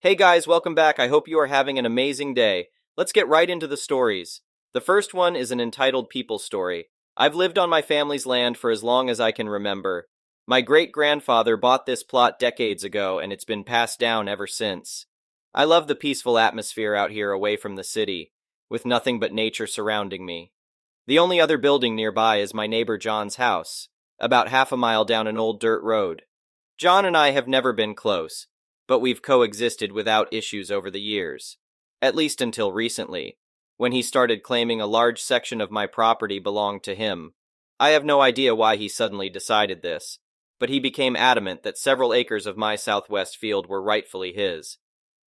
Hey guys, welcome back. I hope you are having an amazing day. Let's get right into the stories. The first one is an entitled People Story. I've lived on my family's land for as long as I can remember. My great-grandfather bought this plot decades ago, and it's been passed down ever since. I love the peaceful atmosphere out here away from the city, with nothing but nature surrounding me. The only other building nearby is my neighbor John's house, about half a mile down an old dirt road. John and I have never been close, but we've coexisted without issues over the years. At least until recently, when he started claiming a large section of my property belonged to him. I have no idea why he suddenly decided this, but he became adamant that several acres of my southwest field were rightfully his.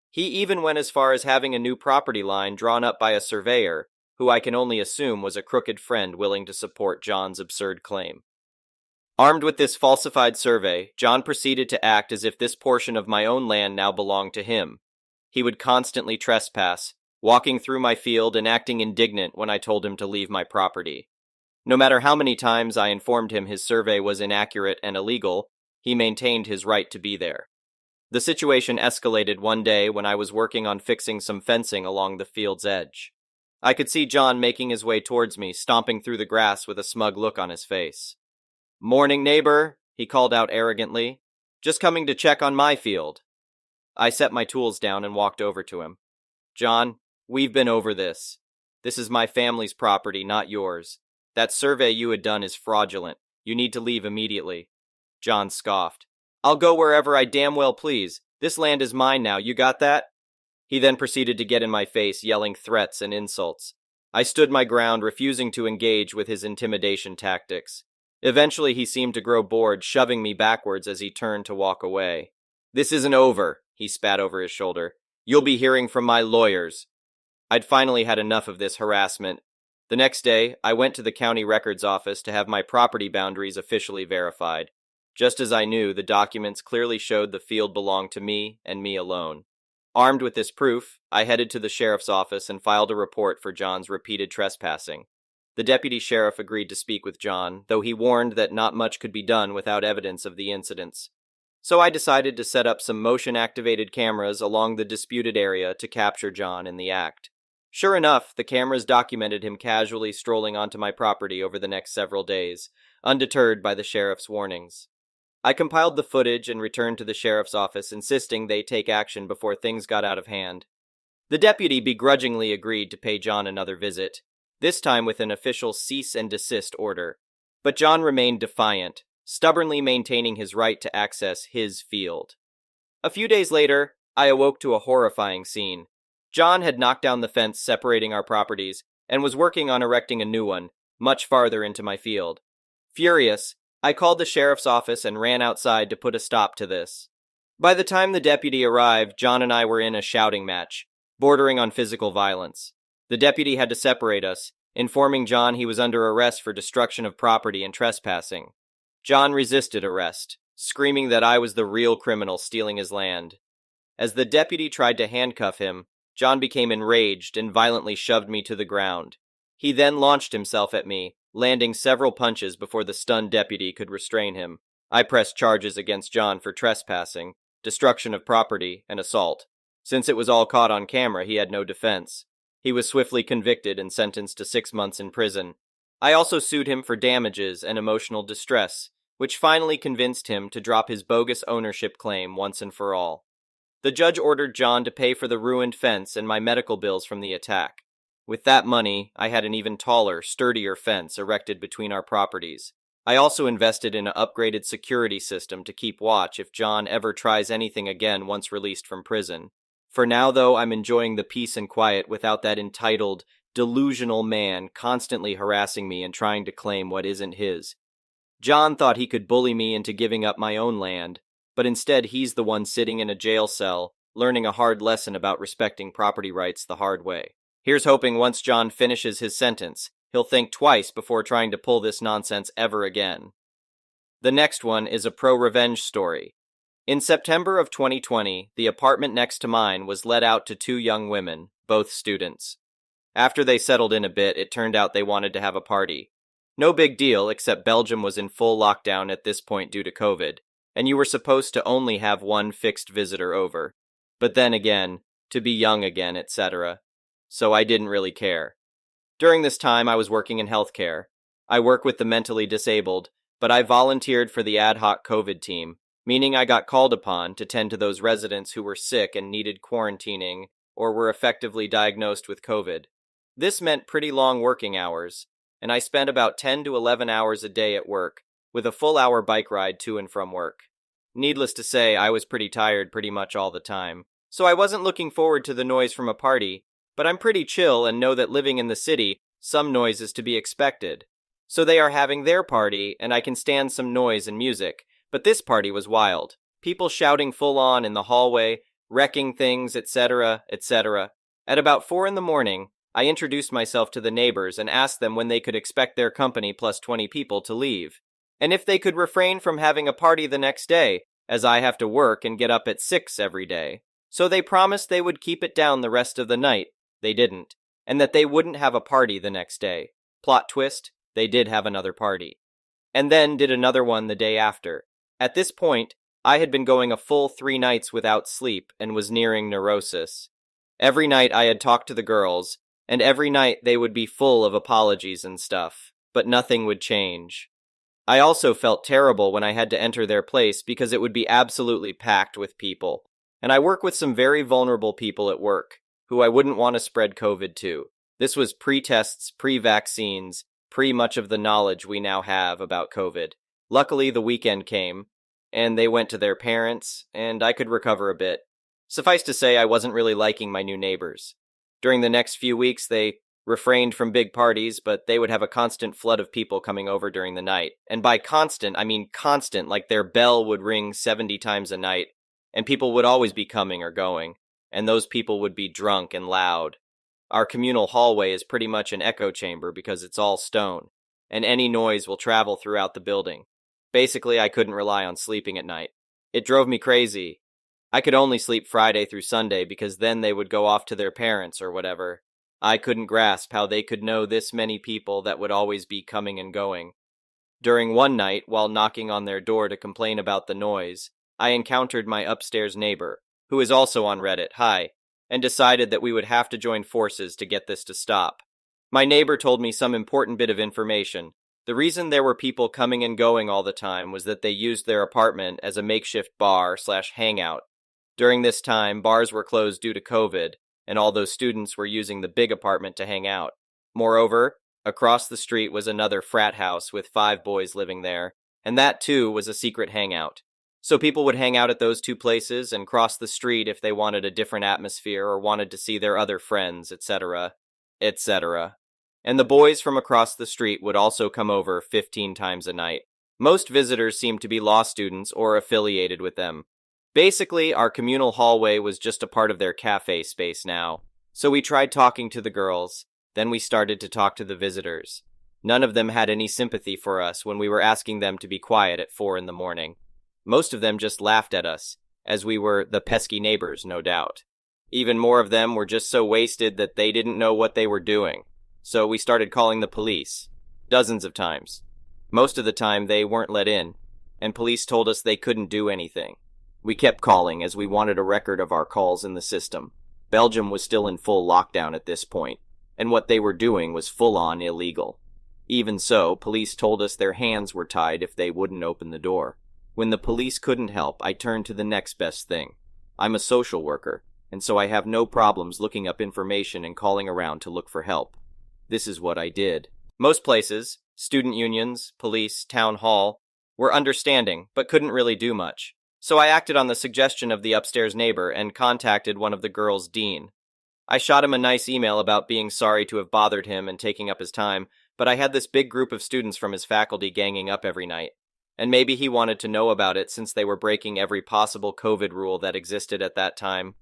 He even went as far as having a new property line drawn up by a surveyor, who I can only assume was a crooked friend willing to support John's absurd claim. Armed with this falsified survey, John proceeded to act as if this portion of my own land now belonged to him. He would constantly trespass, walking through my field and acting indignant when I told him to leave my property. No matter how many times I informed him his survey was inaccurate and illegal, he maintained his right to be there. The situation escalated one day when I was working on fixing some fencing along the field's edge. I could see John making his way towards me, stomping through the grass with a smug look on his face. "Morning, neighbor," he called out arrogantly. "Just coming to check on my field." I set my tools down and walked over to him. "John, we've been over this. This is my family's property, not yours. That survey you had done is fraudulent. You need to leave immediately." John scoffed. "I'll go wherever I damn well please. This land is mine now, you got that?" He then proceeded to get in my face, yelling threats and insults. I stood my ground, refusing to engage with his intimidation tactics. Eventually, he seemed to grow bored, shoving me backwards as he turned to walk away. "This isn't over," he spat over his shoulder. "You'll be hearing from my lawyers." I'd finally had enough of this harassment. The next day, I went to the county records office to have my property boundaries officially verified. Just as I knew, the documents clearly showed the field belonged to me and me alone. Armed with this proof, I headed to the sheriff's office and filed a report for John's repeated trespassing. The deputy sheriff agreed to speak with John, though he warned that not much could be done without evidence of the incidents. So I decided to set up some motion-activated cameras along the disputed area to capture John in the act. Sure enough, the cameras documented him casually strolling onto my property over the next several days, undeterred by the sheriff's warnings. I compiled the footage and returned to the sheriff's office, insisting they take action before things got out of hand. The deputy begrudgingly agreed to pay John another visit, this time with an official cease and desist order. But John remained defiant, stubbornly maintaining his right to access his field. A few days later, I awoke to a horrifying scene. John had knocked down the fence separating our properties and was working on erecting a new one, much farther into my field. Furious, I called the sheriff's office and ran outside to put a stop to this. By the time the deputy arrived, John and I were in a shouting match, bordering on physical violence. The deputy had to separate us, informing John he was under arrest for destruction of property and trespassing. John resisted arrest, screaming that I was the real criminal stealing his land. As the deputy tried to handcuff him, John became enraged and violently shoved me to the ground. He then launched himself at me, landing several punches before the stunned deputy could restrain him. I pressed charges against John for trespassing, destruction of property, and assault. Since it was all caught on camera, he had no defense. He was swiftly convicted and sentenced to 6 months in prison. I also sued him for damages and emotional distress, which finally convinced him to drop his bogus ownership claim once and for all. The judge ordered John to pay for the ruined fence and my medical bills from the attack. With that money, I had an even taller, sturdier fence erected between our properties. I also invested in an upgraded security system to keep watch if John ever tries anything again once released from prison. For now, though, I'm enjoying the peace and quiet without that entitled, delusional man constantly harassing me and trying to claim what isn't his. John thought he could bully me into giving up my own land, but instead he's the one sitting in a jail cell, learning a hard lesson about respecting property rights the hard way. Here's hoping once John finishes his sentence, he'll think twice before trying to pull this nonsense ever again. The next one is a pro-revenge story. In September of 2020, the apartment next to mine was let out to 2 young women, both students. After they settled in a bit, it turned out they wanted to have a party. No big deal, except Belgium was in full lockdown at this point due to COVID, and you were supposed to only have one fixed visitor over. But then again, to be young again, etc. So I didn't really care. During this time, I was working in healthcare. I work with the mentally disabled, but I volunteered for the ad hoc COVID team, meaning I got called upon to tend to those residents who were sick and needed quarantining or were effectively diagnosed with COVID. This meant pretty long working hours, and I spent about 10 to 11 hours a day at work, with a full hour bike ride to and from work. Needless to say, I was pretty tired pretty much all the time, so I wasn't looking forward to the noise from a party, but I'm pretty chill and know that living in the city, some noise is to be expected. So they are having their party, and I can stand some noise and music, but this party was wild. People shouting full on in the hallway, wrecking things, etc., etc. At about 4 in the morning, I introduced myself to the neighbors and asked them when they could expect their company plus 20 people to leave, and if they could refrain from having a party the next day, as I have to work and get up at 6 every day. So they promised they would keep it down the rest of the night. They didn't, and that they wouldn't have a party the next day. Plot twist, they did have another party. And then did another one the day after. At this point, I had been going a full 3 nights without sleep and was nearing neurosis. Every night I had talked to the girls, and every night they would be full of apologies and stuff, but nothing would change. I also felt terrible when I had to enter their place because it would be absolutely packed with people. And I work with some very vulnerable people at work, who I wouldn't want to spread COVID to. This was pre-tests, pre-vaccines, pre-much of the knowledge we now have about COVID. Luckily, the weekend came, and they went to their parents, and I could recover a bit. Suffice to say, I wasn't really liking my new neighbors. During the next few weeks, they refrained from big parties, but they would have a constant flood of people coming over during the night. And by constant, I mean constant, like their bell would ring 70 times a night, and people would always be coming or going, and those people would be drunk and loud. Our communal hallway is pretty much an echo chamber because it's all stone, and any noise will travel throughout the building. Basically, I couldn't rely on sleeping at night. It drove me crazy. I could only sleep Friday through Sunday because then they would go off to their parents or whatever. I couldn't grasp how they could know this many people that would always be coming and going. During one night, while knocking on their door to complain about the noise, I encountered my upstairs neighbor, who is also on Reddit, hi, and decided that we would have to join forces to get this to stop. My neighbor told me some important bit of information. The reason there were people coming and going all the time was that they used their apartment as a makeshift bar/hangout. During this time, bars were closed due to COVID, and all those students were using the big apartment to hang out. Moreover, across the street was another frat house with 5 boys living there, and that too was a secret hangout. So people would hang out at those 2 places and cross the street if they wanted a different atmosphere or wanted to see their other friends, etc., etc. And the boys from across the street would also come over 15 times a night. Most visitors seemed to be law students or affiliated with them. Basically, our communal hallway was just a part of their cafe space now. So we tried talking to the girls, then we started to talk to the visitors. None of them had any sympathy for us when we were asking them to be quiet at 4 in the morning. Most of them just laughed at us, as we were the pesky neighbors, no doubt. Even more of them were just so wasted that they didn't know what they were doing. So we started calling the police. Dozens of times. Most of the time they weren't let in, and police told us they couldn't do anything. We kept calling as we wanted a record of our calls in the system. Belgium was still in full lockdown at this point, and what they were doing was full-on illegal. Even so, police told us their hands were tied if they wouldn't open the door. When the police couldn't help, I turned to the next best thing. I'm a social worker, and so I have no problems looking up information and calling around to look for help. This is what I did. Most places, student unions, police, town hall, were understanding, but couldn't really do much. So I acted on the suggestion of the upstairs neighbor and contacted one of the girls' dean. I shot him a nice email about being sorry to have bothered him and taking up his time, but I had this big group of students from his faculty ganging up every night. And maybe he wanted to know about it since they were breaking every possible COVID rule that existed at that time.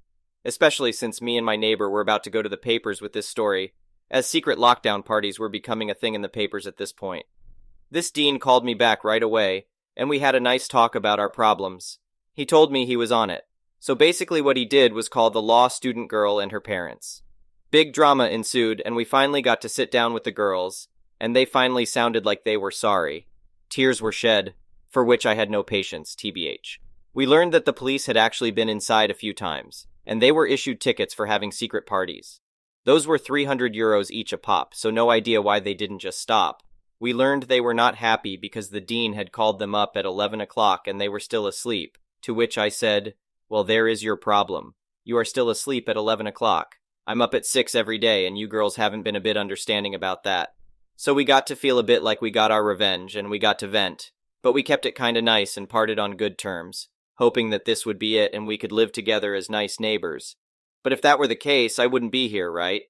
Especially since me and my neighbor were about to go to the papers with this story, as secret lockdown parties were becoming a thing in the papers at this point. This dean called me back right away, and we had a nice talk about our problems. He told me he was on it. So basically what he did was call the law student girl and her parents. Big drama ensued, and we finally got to sit down with the girls, and they finally sounded like they were sorry. Tears were shed, for which I had no patience, TBH. We learned that the police had actually been inside a few times, and they were issued tickets for having secret parties. Those were €300 each a pop, so no idea why they didn't just stop. We learned they were not happy because the dean had called them up at 11 o'clock and they were still asleep, to which I said, "Well, there is your problem. You are still asleep at 11 o'clock. I'm up at 6 every day and you girls haven't been a bit understanding about that." So we got to feel a bit like we got our revenge and we got to vent, but we kept it kinda nice and parted on good terms, hoping that this would be it and we could live together as nice neighbors. But if that were the case, I wouldn't be here, right?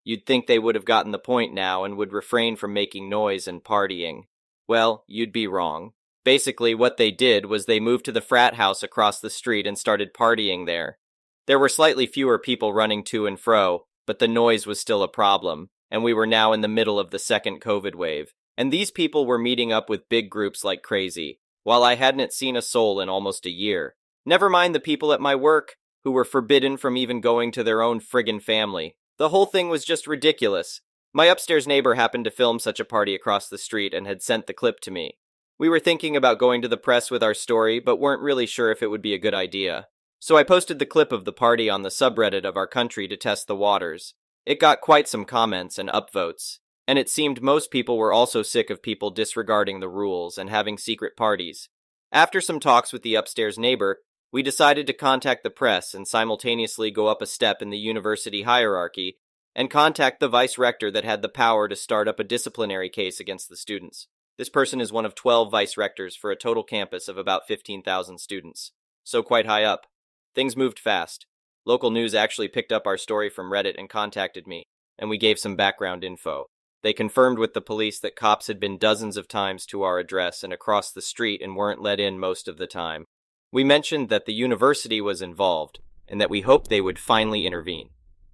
You'd think they would have gotten the point now and would refrain from making noise and partying. Well, you'd be wrong. Basically, what they did was they moved to the frat house across the street and started partying there. There were slightly fewer people running to and fro, but the noise was still a problem, and we were now in the middle of the second COVID wave, and these people were meeting up with big groups like crazy, while I hadn't seen a soul in almost a year. Never mind the people at my work, who were forbidden from even going to their own friggin' family. The whole thing was just ridiculous. My upstairs neighbor happened to film such a party across the street and had sent the clip to me. We were thinking about going to the press with our story, but weren't really sure if it would be a good idea. So I posted the clip of the party on the subreddit of our country to test the waters. It got quite some comments and upvotes, and it seemed most people were also sick of people disregarding the rules and having secret parties. After some talks with the upstairs neighbor, we decided to contact the press and simultaneously go up a step in the university hierarchy and contact the vice rector that had the power to start up a disciplinary case against the students. This person is one of 12 vice rectors for a total campus of about 15,000 students, so quite high up. Things moved fast. Local news actually picked up our story from Reddit and contacted me, and we gave some background info. They confirmed with the police that cops had been dozens of times to our address and across the street and weren't let in most of the time. We mentioned that the university was involved, and that we hoped they would finally intervene.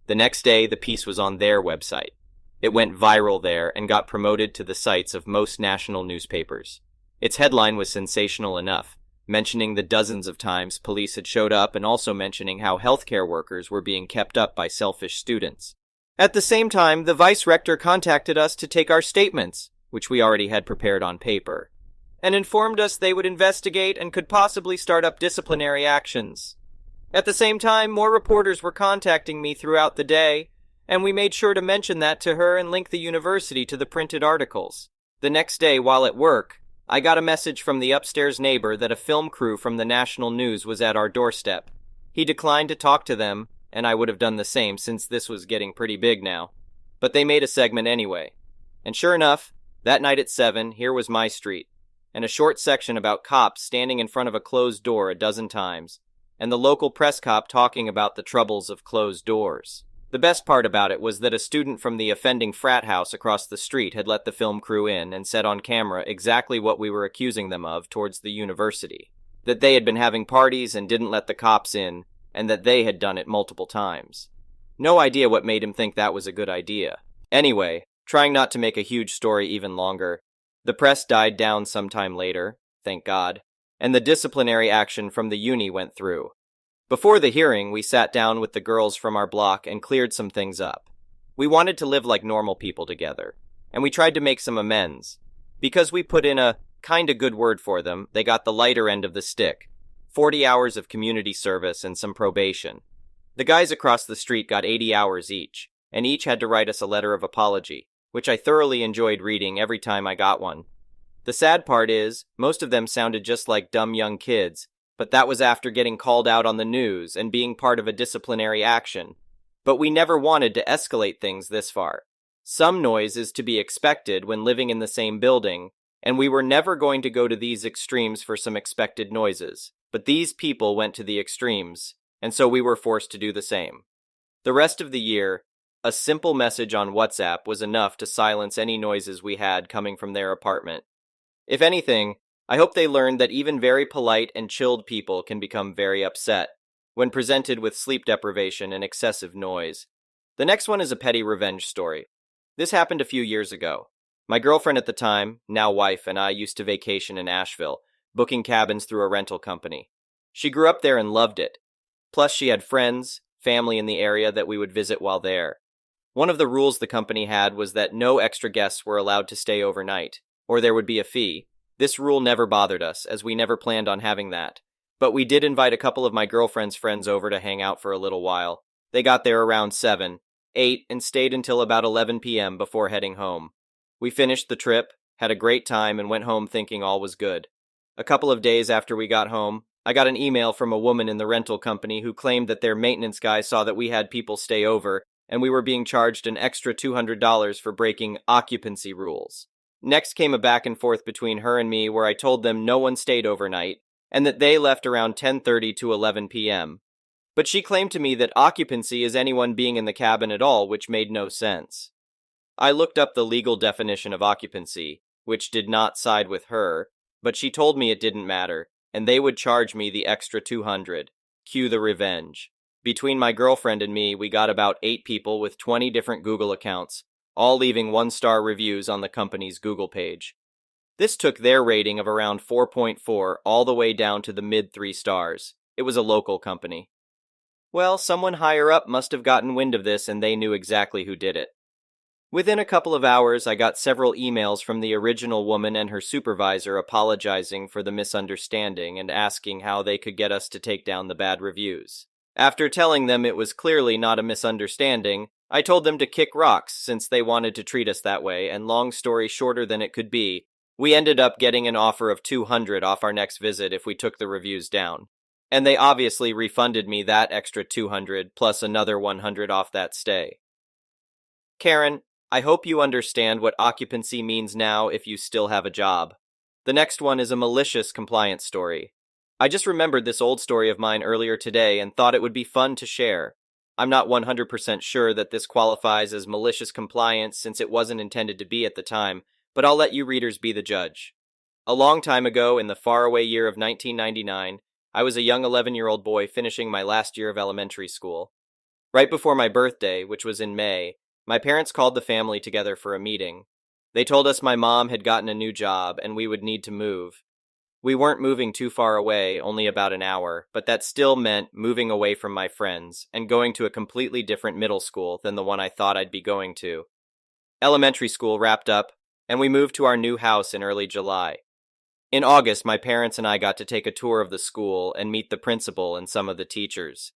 The next day, the piece was on their website. It went viral there and got promoted to the sites of most national newspapers. Its headline was sensational enough, mentioning the dozens of times police had showed up and also mentioning how healthcare workers were being kept up by selfish students. At the same time, the vice rector contacted us to take our statements, which we already had prepared on paper, and informed us they would investigate and could possibly start up disciplinary actions. At the same time, more reporters were contacting me throughout the day, and we made sure to mention that to her and link the university to the printed articles. The next day, while at work, I got a message from the upstairs neighbor that a film crew from the national news was at our doorstep. He declined to talk to them, and I would have done the same since this was getting pretty big now. But they made a segment anyway. And sure enough, that night at 7, here was my street, and a short section about cops standing in front of a closed door a dozen times, and the local press cop talking about the troubles of closed doors. The best part about it was that a student from the offending frat house across the street had let the film crew in and said on camera exactly what we were accusing them of towards the university. That they had been having parties and didn't let the cops in, and that they had done it multiple times. No idea what made him think that was a good idea. Anyway, trying not to make a huge story even longer, the press died down sometime later, thank God, and the disciplinary action from the uni went through. Before the hearing, we sat down with the girls from our block and cleared some things up. We wanted to live like normal people together, and we tried to make some amends. Because we put in a kinda good word for them, they got the lighter end of the stick. 40 hours of community service and some probation. The guys across the street got 80 hours each, and each had to write us a letter of apology, which I thoroughly enjoyed reading every time I got one. The sad part is, most of them sounded just like dumb young kids, but that was after getting called out on the news and being part of a disciplinary action. But we never wanted to escalate things this far. Some noise is to be expected when living in the same building, and we were never going to go to these extremes for some expected noises. But these people went to the extremes, and so we were forced to do the same. The rest of the year, a simple message on WhatsApp was enough to silence any noises we had coming from their apartment. If anything, I hope they learned that even very polite and chilled people can become very upset when presented with sleep deprivation and excessive noise. The next one is a petty revenge story. This happened a few years ago. My girlfriend at the time, now wife, and I used to vacation in Asheville, booking cabins through a rental company. She grew up there and loved it. Plus, she had friends, family in the area that we would visit while there. One of the rules the company had was that no extra guests were allowed to stay overnight, or there would be a fee. This rule never bothered us, as we never planned on having that. But we did invite a couple of my girlfriend's friends over to hang out for a little while. They got there around 7, 8, and stayed until about 11 p.m. before heading home. We finished the trip, had a great time, and went home thinking all was good. A couple of days after we got home, I got an email from a woman in the rental company who claimed that their maintenance guy saw that we had people stay over, and we were being charged an extra $200 for breaking occupancy rules. Next came a back and forth between her and me where I told them no one stayed overnight, and that they left around 10:30 to 11 p.m. But she claimed to me that occupancy is anyone being in the cabin at all, which made no sense. I looked up the legal definition of occupancy, which did not side with her, but she told me it didn't matter, and they would charge me the extra $200. Cue the revenge. Between my girlfriend and me, we got about 8 people with 20 different Google accounts, all leaving 1-star reviews on the company's Google page. This took their rating of around 4.4 all the way down to the mid-3 stars. It was a local company. Well, someone higher up must have gotten wind of this and they knew exactly who did it. Within a couple of hours, I got several emails from the original woman and her supervisor apologizing for the misunderstanding and asking how they could get us to take down the bad reviews. After telling them it was clearly not a misunderstanding, I told them to kick rocks since they wanted to treat us that way, and long story shorter than it could be, we ended up getting an offer of $200 off our next visit if we took the reviews down. And they obviously refunded me that extra $200 plus another $100 off that stay. Karen, I hope you understand what occupancy means now if you still have a job. The next one is a malicious compliance story. I just remembered this old story of mine earlier today and thought it would be fun to share. I'm not 100% sure that this qualifies as malicious compliance since it wasn't intended to be at the time, but I'll let you readers be the judge. A long time ago, in the faraway year of 1999, I was a young 11-year-old boy finishing my last year of elementary school. Right before my birthday, which was in May, my parents called the family together for a meeting. They told us my mom had gotten a new job and we would need to move. We weren't moving too far away, only about an hour, but that still meant moving away from my friends and going to a completely different middle school than the one I thought I'd be going to. Elementary school wrapped up, and we moved to our new house in early July. In August, my parents and I got to take a tour of the school and meet the principal and some of the teachers.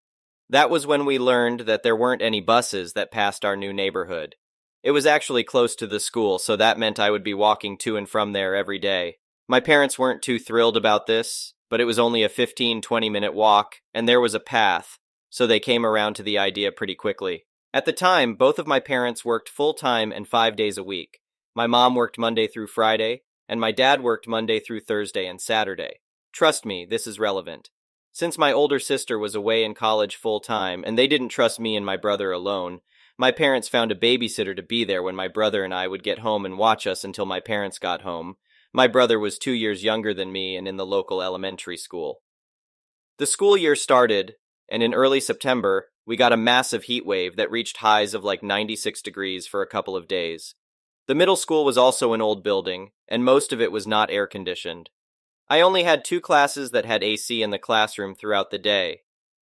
That was when we learned that there weren't any buses that passed our new neighborhood. It was actually close to the school, so that meant I would be walking to and from there every day. My parents weren't too thrilled about this, but it was only a 15-20-minute walk, and there was a path, so they came around to the idea pretty quickly. At the time, both of my parents worked full-time and 5 days a week. My mom worked Monday through Friday, and my dad worked Monday through Thursday and Saturday. Trust me, this is relevant. Since my older sister was away in college full-time, and they didn't trust me and my brother alone, my parents found a babysitter to be there when my brother and I would get home and watch us until my parents got home. My brother was 2 years younger than me and in the local elementary school. The school year started, and in early September, we got a massive heat wave that reached highs of like 96 degrees for a couple of days. The middle school was also an old building, and most of it was not air-conditioned. I only had 2 classes that had AC in the classroom throughout the day.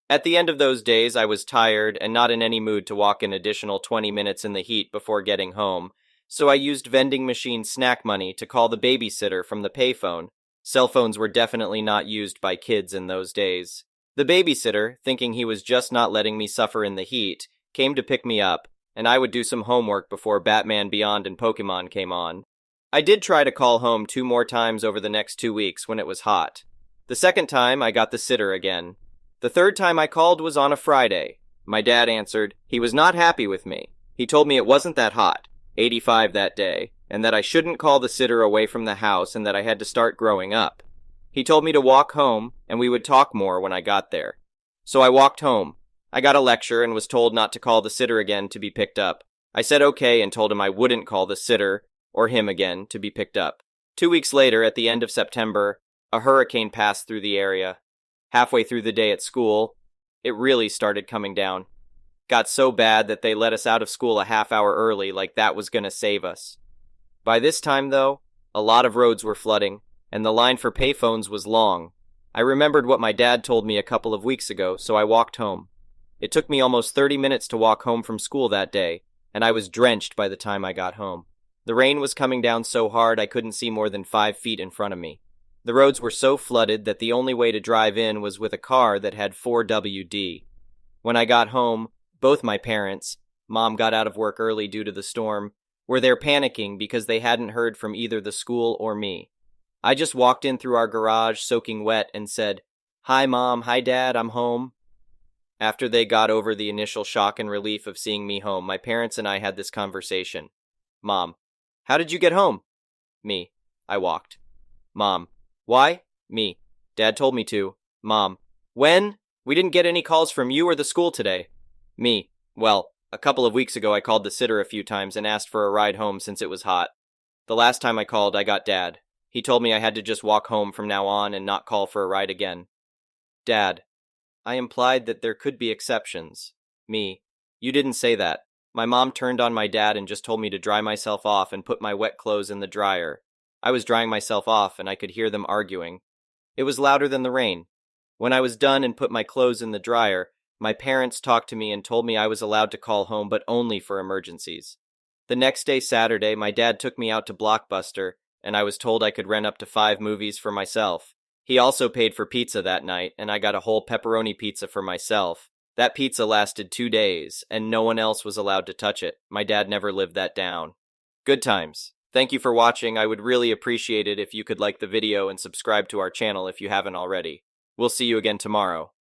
At the end of those days, I was tired and not in any mood to walk an additional 20 minutes in the heat before getting home, so I used vending machine snack money to call the babysitter from the payphone. Cell phones were definitely not used by kids in those days. The babysitter, thinking he was just not letting me suffer in the heat, came to pick me up, and I would do some homework before Batman Beyond and Pokemon came on. I did try to call home 2 more times over the next 2 weeks when it was hot. The second time, I got the sitter again. The third time I called was on a Friday. My dad answered. He was not happy with me. He told me it wasn't that hot, 85 that day, and that I shouldn't call the sitter away from the house and that I had to start growing up. He told me to walk home, and we would talk more when I got there. So I walked home. I got a lecture and was told not to call the sitter again to be picked up. I said okay and told him I wouldn't call the sitter or him again to be picked up. 2 weeks later, at the end of September, a hurricane passed through the area. Halfway through the day at school, it really started coming down. Got so bad that they let us out of school a half hour early, like that was gonna save us. By this time, though, a lot of roads were flooding, and the line for payphones was long. I remembered what my dad told me a couple of weeks ago, so I walked home. It took me almost 30 minutes to walk home from school that day, and I was drenched by the time I got home. The rain was coming down so hard I couldn't see more than 5 feet in front of me. The roads were so flooded that the only way to drive in was with a car that had 4WD. When I got home, both my parents, Mom got out of work early due to the storm, were there panicking because they hadn't heard from either the school or me. I just walked in through our garage soaking wet and said, "Hi Mom, hi Dad, I'm home." After they got over the initial shock and relief of seeing me home, my parents and I had this conversation. Mom: "How did you get home?" Me: "I walked." Mom: "Why?" Me: "Dad told me to." Mom: "When? We didn't get any calls from you or the school today." Me: "Well, a couple of weeks ago I called the sitter a few times and asked for a ride home since it was hot. The last time I called, I got Dad. He told me I had to just walk home from now on and not call for a ride again." Dad: "I implied that there could be exceptions." Me: "You didn't say that. My mom turned on my dad and just told me to dry myself off and put my wet clothes in the dryer. I was drying myself off and I could hear them arguing. It was louder than the rain. When I was done and put my clothes in the dryer, my parents talked to me and told me I was allowed to call home but only for emergencies. The next day, Saturday, my dad took me out to Blockbuster and I was told I could rent up to 5 movies for myself. He also paid for pizza that night and I got a whole pepperoni pizza for myself. That pizza lasted 2 days and no one else was allowed to touch it. My dad never lived that down. Good times. Thank you for watching. I would really appreciate it if you could like the video and subscribe to our channel if you haven't already. We'll see you again tomorrow.